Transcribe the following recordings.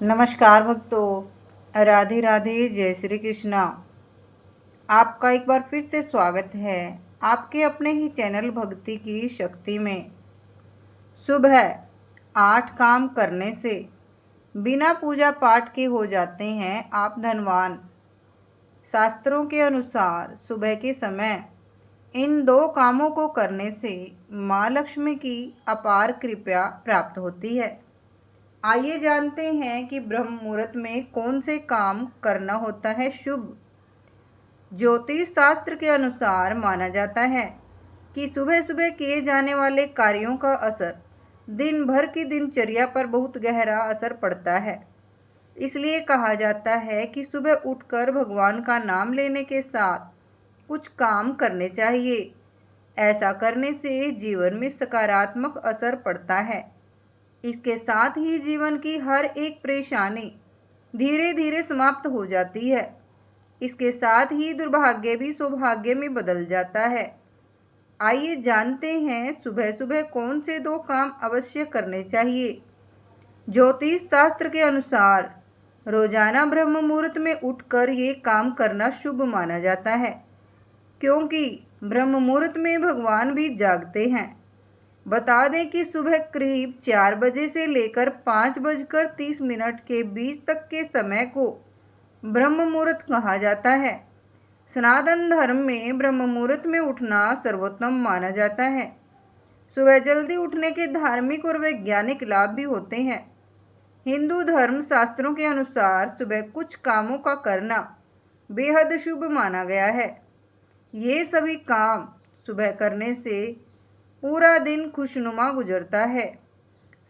नमस्कार भक्तों, राधे राधे, जय श्री कृष्णा। आपका एक बार फिर से स्वागत है आपके अपने ही चैनल भक्ति की शक्ति में। सुबह 8 काम करने से बिना पूजा पाठ के हो जाते हैं आप धनवान। शास्त्रों के अनुसार सुबह के समय इन 2 कामों को करने से माँ लक्ष्मी की अपार कृपा प्राप्त होती है। आइए जानते हैं कि ब्रह्म मुहूर्त में कौन से काम करना होता है शुभ। ज्योतिष शास्त्र के अनुसार माना जाता है कि सुबह सुबह किए जाने वाले कार्यों का असर दिन भर की दिनचर्या पर बहुत गहरा असर पड़ता है। इसलिए कहा जाता है कि सुबह उठकर भगवान का नाम लेने के साथ कुछ काम करने चाहिए। ऐसा करने से जीवन में सकारात्मक असर पड़ता है। इसके साथ ही जीवन की हर एक परेशानी धीरे धीरे समाप्त हो जाती है। इसके साथ ही दुर्भाग्य भी सौभाग्य में बदल जाता है। आइए जानते हैं सुबह सुबह कौन से 2 काम अवश्य करने चाहिए। ज्योतिष शास्त्र के अनुसार रोजाना ब्रह्म मुहूर्त में उठकर ये काम करना शुभ माना जाता है, क्योंकि ब्रह्म मुहूर्त में भगवान भी जागते हैं। बता दें कि सुबह करीब 4 बजे से लेकर 5:30 के बीच तक के समय को ब्रह्म मुहूर्त कहा जाता है। सनातन धर्म में ब्रह्म मुहूर्त में उठना सर्वोत्तम माना जाता है। सुबह जल्दी उठने के धार्मिक और वैज्ञानिक लाभ भी होते हैं। हिंदू धर्म शास्त्रों के अनुसार सुबह कुछ कामों का करना बेहद शुभ माना गया है। ये सभी काम सुबह करने से पूरा दिन खुशनुमा गुजरता है।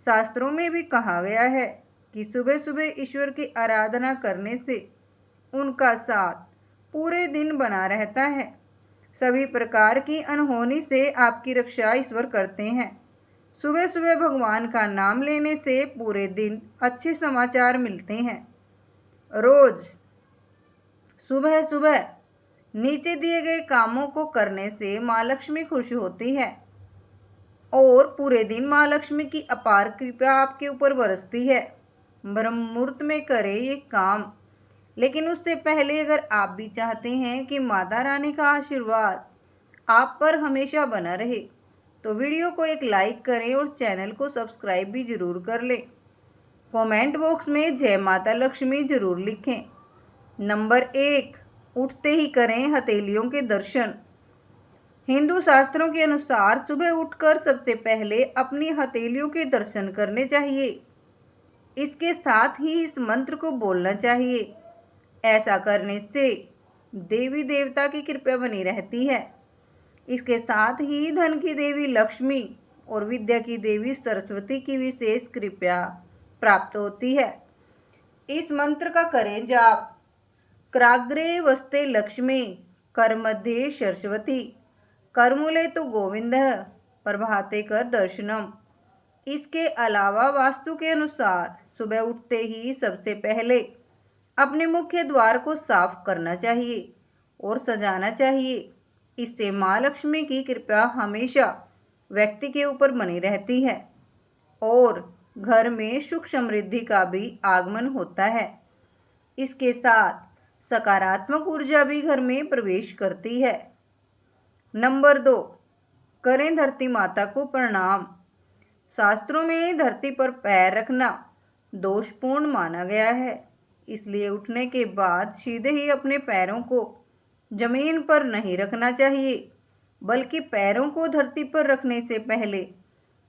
शास्त्रों में भी कहा गया है कि सुबह सुबह ईश्वर की आराधना करने से उनका साथ पूरे दिन बना रहता है। सभी प्रकार की अनहोनी से आपकी रक्षा ईश्वर करते हैं। सुबह सुबह भगवान का नाम लेने से पूरे दिन अच्छे समाचार मिलते हैं। रोज सुबह सुबह नीचे दिए गए कामों को करने से माँ लक्ष्मी खुश होती है और पूरे दिन माँ लक्ष्मी की अपार कृपा आपके ऊपर बरसती है। ब्रह्म मुहूर्त में करें ये काम, लेकिन उससे पहले अगर आप भी चाहते हैं कि माता रानी का आशीर्वाद आप पर हमेशा बना रहे, तो वीडियो को एक लाइक करें और चैनल को सब्सक्राइब भी ज़रूर कर लें। कमेंट बॉक्स में जय माता लक्ष्मी ज़रूर लिखें। नंबर 1, उठते ही करें हथेलियों के दर्शन। हिंदू शास्त्रों के अनुसार सुबह उठकर सबसे पहले अपनी हथेलियों के दर्शन करने चाहिए। इसके साथ ही इस मंत्र को बोलना चाहिए। ऐसा करने से देवी देवता की कृपा बनी रहती है। इसके साथ ही धन की देवी लक्ष्मी और विद्या की देवी सरस्वती की विशेष कृपा प्राप्त होती है। इस मंत्र का करें जाप। कराग्रे वस्ते लक्ष्मी, कर मध्ये सरस्वती, करमूले तो गोविंद, प्रभाते कर दर्शनम। इसके अलावा वास्तु के अनुसार सुबह उठते ही सबसे पहले अपने मुख्य द्वार को साफ करना चाहिए और सजाना चाहिए। इससे माँ लक्ष्मी की कृपा हमेशा व्यक्ति के ऊपर बनी रहती है और घर में सुख समृद्धि का भी आगमन होता है। इसके साथ सकारात्मक ऊर्जा भी घर में प्रवेश करती है। नंबर 2, करें धरती माता को प्रणाम। शास्त्रों में धरती पर पैर रखना दोषपूर्ण माना गया है। इसलिए उठने के बाद सीधे ही अपने पैरों को जमीन पर नहीं रखना चाहिए, बल्कि पैरों को धरती पर रखने से पहले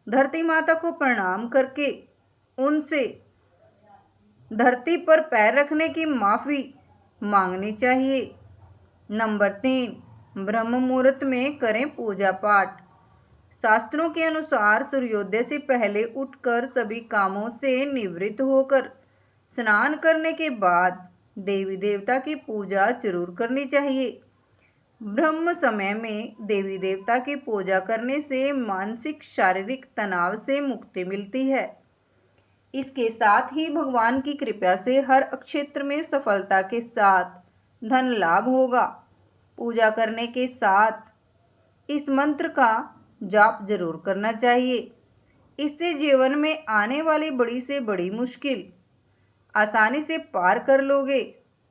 धरती माता को प्रणाम करके उनसे धरती पर पैर रखने की माफ़ी मांगनी चाहिए। नंबर 3, ब्रह्म मुहूर्त में करें पूजा पाठ। शास्त्रों के अनुसार सूर्योदय से पहले उठकर सभी कामों से निवृत्त होकर स्नान करने के बाद देवी देवता की पूजा जरूर करनी चाहिए। ब्रह्म समय में देवी देवता की पूजा करने से मानसिक शारीरिक तनाव से मुक्ति मिलती है। इसके साथ ही भगवान की कृपा से हर क्षेत्र में सफलता के साथ धन लाभ होगा। पूजा करने के साथ इस मंत्र का जाप जरूर करना चाहिए। इससे जीवन में आने वाली बड़ी से बड़ी मुश्किल आसानी से पार कर लोगे।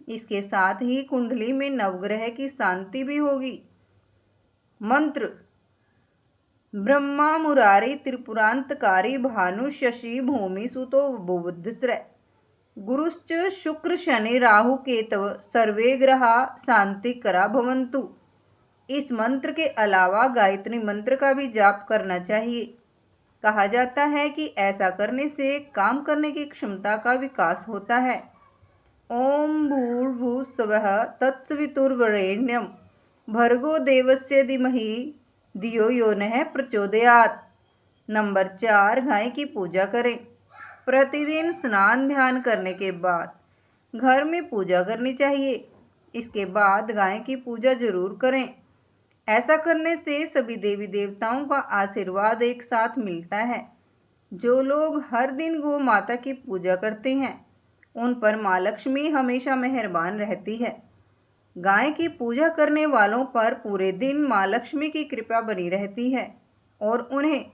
इसके साथ ही कुंडली में नवग्रह की शांति भी होगी। मंत्र: ब्रह्मा मुरारी त्रिपुरांतकारी भानु शशि भूमि सुतो बुधश्रय गुरुश्च शुक्र शनि राहु केतव सर्वे ग्रहा शांति करा भवन्तु। इस मंत्र के अलावा गायत्री मंत्र का भी जाप करना चाहिए। कहा जाता है कि ऐसा करने से काम करने की क्षमता का विकास होता है। ओम भूर्भुवस्सुवः तत्सवितुर्वरेण्यं भर्गो देवस्य धीमहि धियो यो नः प्रचोदयात्। नंबर 4, गाय की पूजा करें। प्रतिदिन स्नान ध्यान करने के बाद घर में पूजा करनी चाहिए। इसके बाद गाय की पूजा जरूर करें। ऐसा करने से सभी देवी देवताओं का आशीर्वाद एक साथ मिलता है। जो लोग हर दिन गौ माता की पूजा करते हैं उन पर माँ लक्ष्मी हमेशा मेहरबान रहती है। गाय की पूजा करने वालों पर पूरे दिन माँ लक्ष्मी की कृपा बनी रहती है और उन्हें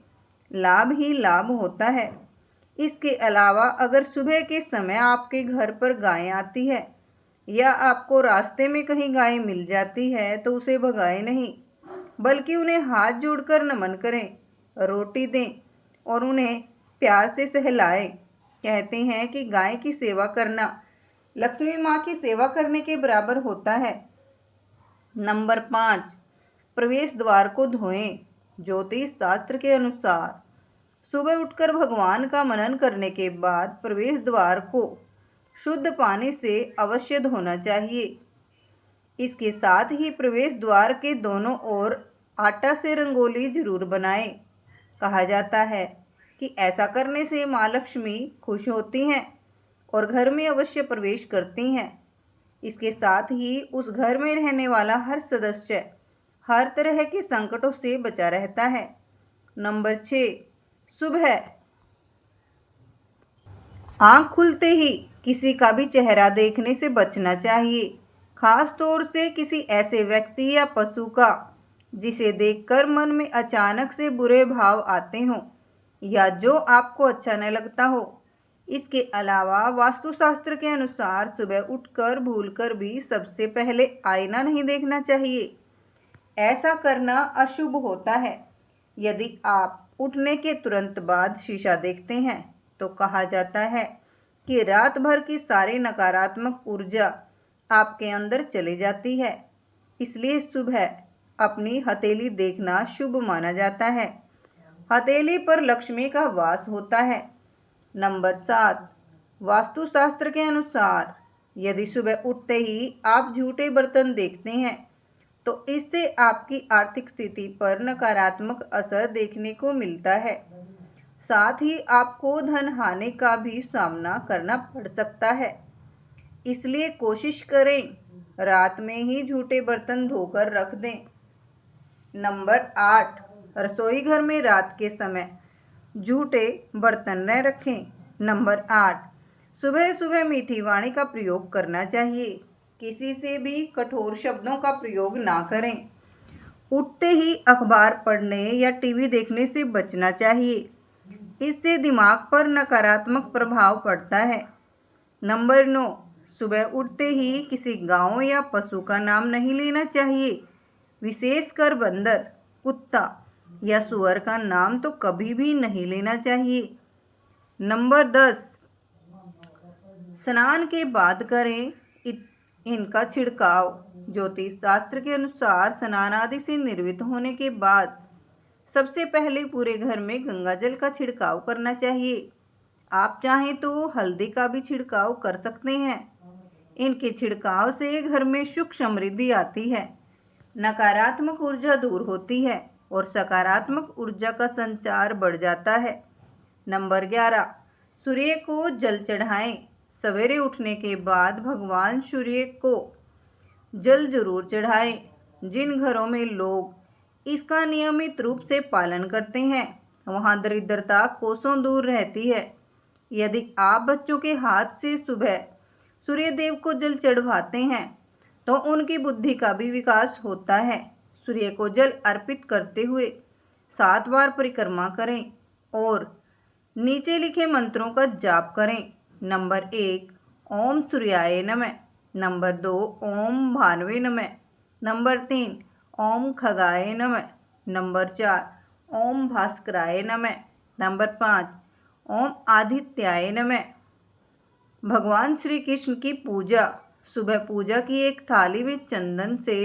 लाभ ही लाभ होता है। इसके अलावा अगर सुबह के समय आपके घर पर गाय आती है या आपको रास्ते में कहीं गाय मिल जाती है तो उसे भगाएं नहीं, बल्कि उन्हें हाथ जोड़कर नमन करें, रोटी दें और उन्हें प्यार से सहलाएं। कहते हैं कि गाय की सेवा करना लक्ष्मी माँ की सेवा करने के बराबर होता है। नंबर 5, प्रवेश द्वार को धोएं। ज्योतिष शास्त्र के अनुसार सुबह उठकर भगवान का मनन करने के बाद प्रवेश द्वार को शुद्ध पानी से अवश्य धोना चाहिए। इसके साथ ही प्रवेश द्वार के दोनों ओर आटा से रंगोली जरूर बनाएं। कहा जाता है कि ऐसा करने से माँ लक्ष्मी खुश होती हैं और घर में अवश्य प्रवेश करती हैं। इसके साथ ही उस घर में रहने वाला हर सदस्य हर तरह के संकटों से बचा रहता है। नंबर 6, सुबह आँख खुलते ही किसी का भी चेहरा देखने से बचना चाहिए, खास तौर से किसी ऐसे व्यक्ति या पशु का जिसे देखकर मन में अचानक से बुरे भाव आते हों या जो आपको अच्छा न लगता हो। इसके अलावा वास्तुशास्त्र के अनुसार सुबह उठकर भूलकर भी सबसे पहले आईना नहीं देखना चाहिए। ऐसा करना अशुभ होता है। यदि आप उठने के तुरंत बाद शीशा देखते हैं तो कहा जाता है कि रात भर की सारी नकारात्मक ऊर्जा आपके अंदर चली जाती है। इसलिए सुबह अपनी हथेली देखना शुभ माना जाता है। हथेली पर लक्ष्मी का वास होता है। नंबर 7, वास्तुशास्त्र के अनुसार यदि सुबह उठते ही आप झूठे बर्तन देखते हैं तो इससे आपकी आर्थिक स्थिति पर नकारात्मक असर देखने को मिलता है। साथ ही आपको धन हानि का भी सामना करना पड़ सकता है। इसलिए कोशिश करें रात में ही झूठे बर्तन धोकर रख दें। नंबर 8, रसोई घर में रात के समय झूठे बर्तन न रखें। नंबर 8, सुबह सुबह मीठी वाणी का प्रयोग करना चाहिए। किसी से भी कठोर शब्दों का प्रयोग ना करें। उठते ही अखबार पढ़ने या टीवी देखने से बचना चाहिए। इससे दिमाग पर नकारात्मक प्रभाव पड़ता है। नंबर 9, सुबह उठते ही किसी गांव या पशु का नाम नहीं लेना चाहिए। विशेषकर बंदर, कुत्ता या सुअर का नाम तो कभी भी नहीं लेना चाहिए। नंबर 10, स्नान के बाद करें इनका छिड़काव। ज्योतिष शास्त्र के अनुसार स्नान आदि से निर्वृत्त होने के बाद सबसे पहले पूरे घर में गंगा जल का छिड़काव करना चाहिए। आप चाहें तो हल्दी का भी छिड़काव कर सकते हैं। इनके छिड़काव से घर में सुख समृद्धि आती है, नकारात्मक ऊर्जा दूर होती है और सकारात्मक ऊर्जा का संचार बढ़ जाता है। नंबर 11, सूर्य को जल चढ़ाएं। सवेरे उठने के बाद भगवान सूर्य को जल जरूर चढ़ाएं। जिन घरों में लोग इसका नियमित रूप से पालन करते हैं वहाँ दरिद्रता कोसों दूर रहती है। यदि आप बच्चों के हाथ से सुबह सूर्य देव को जल चढ़वाते हैं तो उनकी बुद्धि का भी विकास होता है। सूर्य को जल अर्पित करते हुए 7 बार परिक्रमा करें और नीचे लिखे मंत्रों का जाप करें। नंबर 1, ओम सूर्याय नमः। नंबर 2 ओम भानवे नमः। नंबर 3 ओम खगाय नमः। नंबर 4 ओम भास्कराय नमः। नंबर 5 ओम आदित्याय नमः। भगवान श्री कृष्ण की पूजा। सुबह पूजा की एक थाली में चंदन से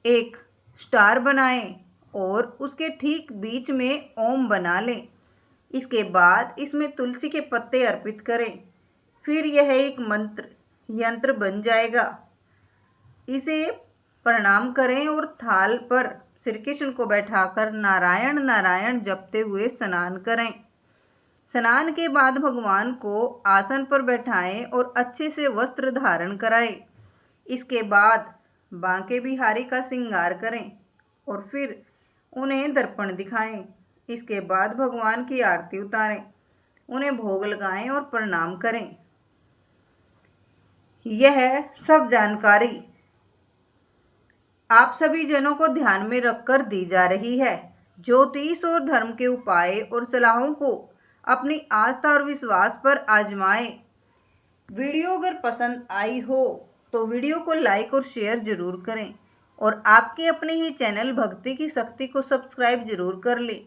एक स्टार बनाएं और उसके ठीक बीच में ओम बना लें। इसके बाद इसमें तुलसी के पत्ते अर्पित करें। फिर यह एक मंत्र यंत्र बन जाएगा। इसे प्रणाम करें और थाल पर श्री कृष्ण को बैठाकर नारायण नारायण जपते हुए स्नान करें। स्नान के बाद भगवान को आसन पर बैठाएं और अच्छे से वस्त्र धारण कराएं। इसके बाद बांके बिहारी का श्रृंगार करें और फिर उन्हें दर्पण दिखाएं। इसके बाद भगवान की आरती उतारें, उन्हें भोग लगाएं और प्रणाम करें। यह सब जानकारी आप सभी जनों को ध्यान में रखकर दी जा रही है। ज्योतिष और धर्म के उपाय और सलाहों को अपनी आस्था और विश्वास पर आजमाएं। वीडियो अगर पसंद आई हो तो वीडियो को लाइक और शेयर जरूर करें और आपके अपने ही चैनल भक्ति की शक्ति को सब्सक्राइब जरूर कर लें,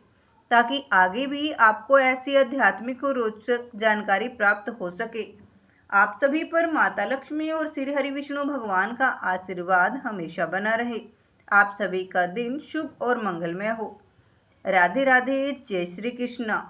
ताकि आगे भी आपको ऐसी आध्यात्मिक और रोचक जानकारी प्राप्त हो सके। आप सभी पर माता लक्ष्मी और श्री हरि विष्णु भगवान का आशीर्वाद हमेशा बना रहे। आप सभी का दिन शुभ और मंगलमय हो। राधे राधे। जय श्री कृष्ण।